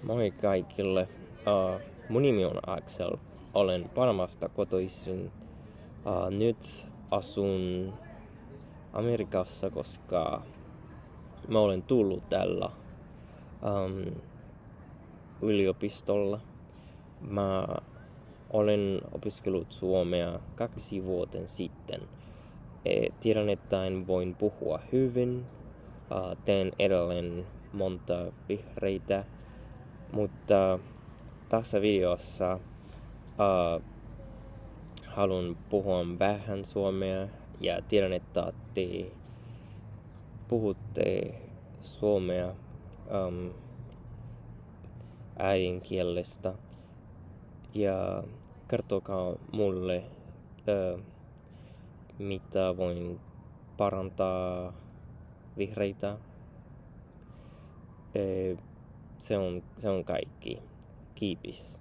Moi kaikille. Mun nimi on Axel. Olen Panamasta kotoisin. Nyt asun Amerikassa, koska mä olen tullut tällä yliopistolla. Mä olen opiskellut suomea 2 vuotta sitten. Tiedän, että en voin puhua hyvin. Teen edelleen monta vihreitä. Mutta tässä videossa haluan puhua vähän suomea ja tiedän, että te puhutte suomea äidinkielestä ja kertokaa mulle mitä voin parantaa vihreitä. Se on kaikki. Kiitos.